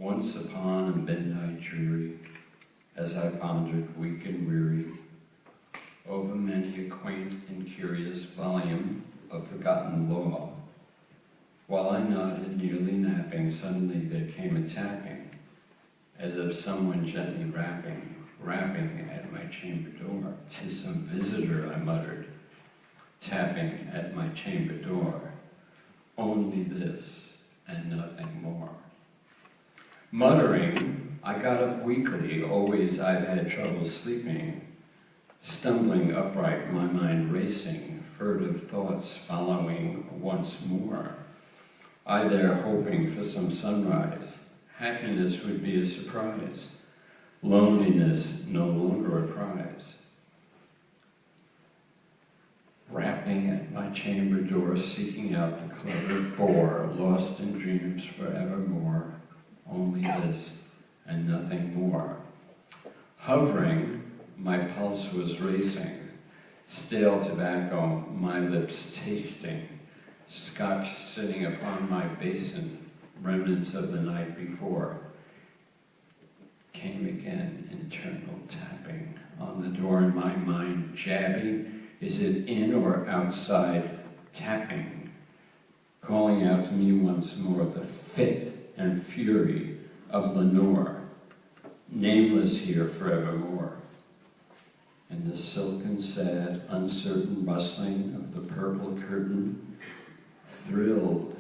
Once upon a midnight dreary, as I pondered weak and weary over many a quaint and curious volume of forgotten law, while I nodded, nearly napping, suddenly there came a tapping, as of someone gently rapping at my chamber door. "'Tis some visitor," I muttered, tapping at my chamber door. Only this and nothing more. Muttering, I got up weakly. Always I've had trouble sleeping. Stumbling upright, my mind racing, furtive thoughts following once more. I there hoping for some sunrise. Happiness would be a surprise. Loneliness no longer a prize. Rapping at my chamber door, seeking out the clever bore, lost in dreams forevermore. Only this and nothing more. Hovering, my pulse was racing. Stale tobacco, my lips tasting. Scotch sitting upon my basin, remnants of the night before. Came again, internal tapping on the door in my mind, jabbing. Is it in or outside? Tapping, calling out to me once more the fit and fury of Lenore, nameless here forevermore. And the silken, sad, uncertain rustling of the purple curtain filled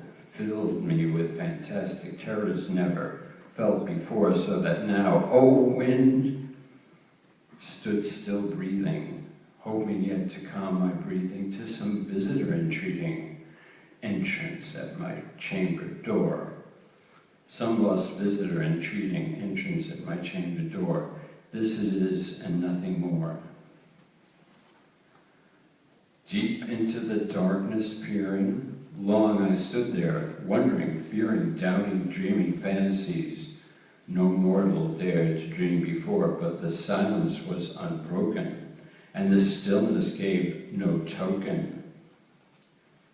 me with fantastic terrors never felt before, so that now, oh wind, stood still breathing, hoping yet to calm my breathing, to some visitor entreating entrance at my chamber door. Some lost visitor entreating entrance at my chamber door. This it is and nothing more. Deep into the darkness peering, long I stood there, wondering, fearing, doubting, dreaming fantasies no mortal dared to dream before, but the silence was unbroken, and the stillness gave no token.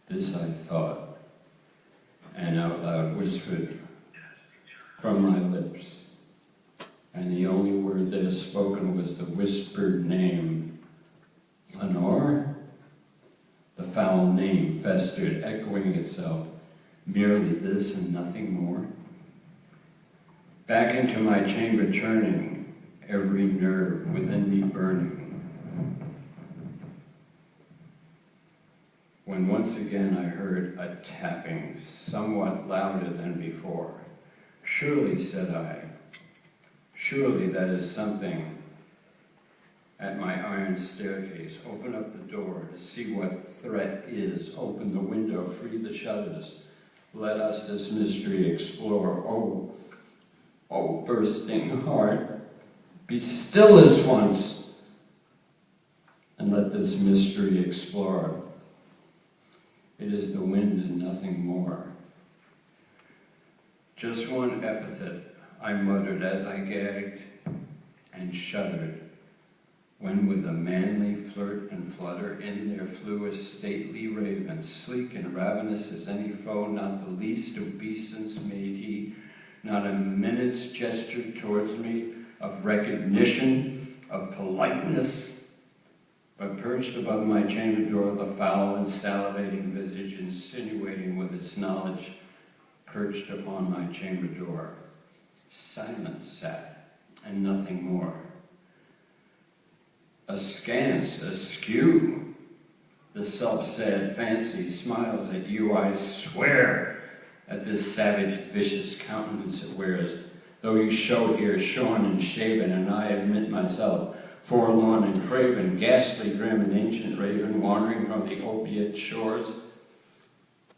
This I thought, and out loud whispered from my lips, and the only word that is spoken was the whispered name, Lenore? The foul name festered, echoing itself, merely this and nothing more. Back into my chamber turning, every nerve within me burning, when once again I heard a tapping, somewhat louder than before. Surely, said I, surely that is something at my iron staircase. Open up the door to see what threat is. Open the window, free the shutters. Let us this mystery explore. Oh, bursting heart, be still this once, and let this mystery explore. It is the wind and nothing more. Just one epithet I muttered as I gagged and shuddered, when with a manly flirt and flutter in there flew a stately raven, sleek and ravenous as any foe, not the least obeisance made he, not a minute's gesture towards me of recognition, of politeness, but perched above my chamber door, the foul and salivating visage insinuating with its knowledge, perched upon my chamber door. Silence sat, and nothing more. Askance, askew, the self-sad fancy smiles at you. I swear at this savage, vicious countenance it wears, though you show here shorn and shaven, and I admit myself forlorn and craven, ghastly, grim, and ancient raven, wandering from the opiate shores.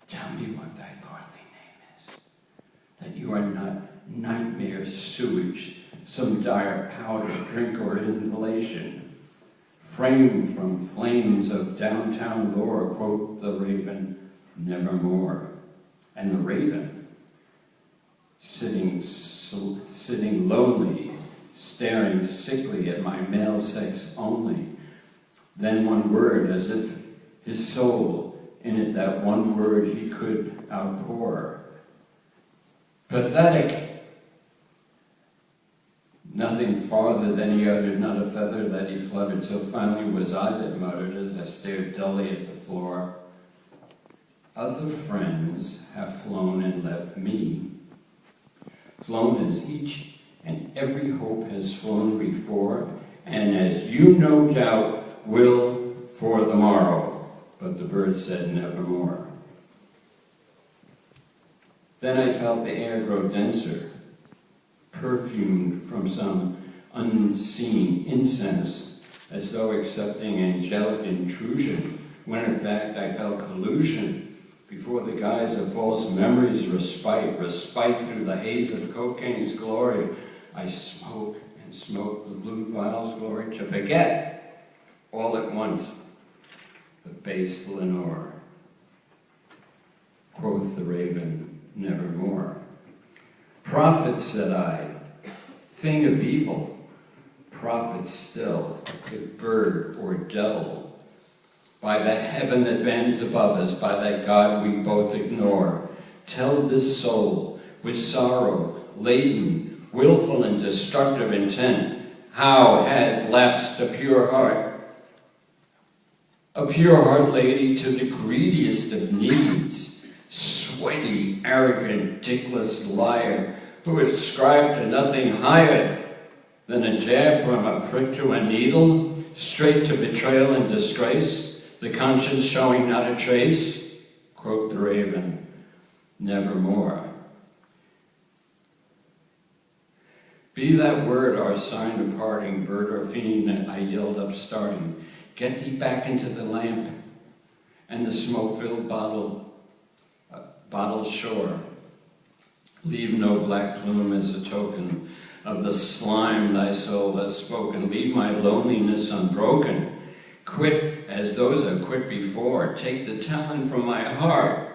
Tell me what thy lordly name is, that you are not nightmare sewage, some dire powder, drink, or inhalation, framed from flames of downtown lore, quote the raven, nevermore. And the raven, sitting lonely, staring sickly at my male sex only. Then one word, as if his soul in it, that one word he could outpour. Pathetic, farther, then he uttered not a feather that he fluttered, till finally was I that muttered as I stared dully at the floor. Other friends have flown and left me, flown as each and every hope has flown before, and as you no doubt will for the morrow. But the bird said nevermore. Then I felt the air grow denser, perfumed from some unseen incense, as though accepting angelic intrusion, when in fact I felt collusion before the guise of false memories, respite through the haze of cocaine's glory. I smoke and smoke the blue vial's glory to forget all at once the base Lenore. Quoth the raven, nevermore. Prophet, said I, thing of evil, prophet still, if bird or devil, by that heaven that bends above us, by that God we both ignore, tell this soul with sorrow laden, willful and destructive intent, how had lapsed a pure heart lady to the greediest of needs, sweaty, arrogant, dickless liar, who ascribed to nothing higher than a jab from a prick to a needle, straight to betrayal and disgrace, the conscience showing not a trace. Quote the raven, nevermore. Be that word our sign of parting, bird or fiend, I yelled upstarting. Get thee back into the lamp and the smoke-filled bottle shore. Leave no black plume as a token of the slime thy soul has spoken. Leave my loneliness unbroken. Quit as those have quit before. Take the talon from my heart.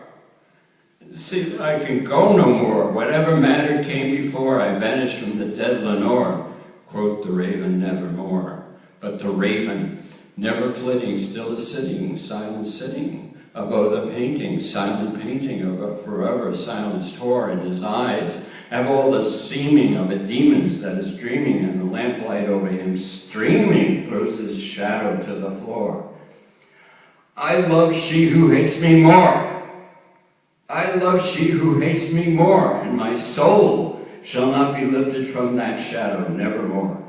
See that I can go no more. Whatever matter came before, I vanished from the dead Lenore. Quote the raven, nevermore. But the raven, never flitting, still is sitting, silent sitting, above the painting, silent painting of a forever silenced whore, in his eyes have all the seeming of a demon's that is dreaming, and the lamplight over him streaming throws his shadow to the floor. I love she who hates me more. I love she who hates me more, and my soul shall not be lifted from that shadow, nevermore.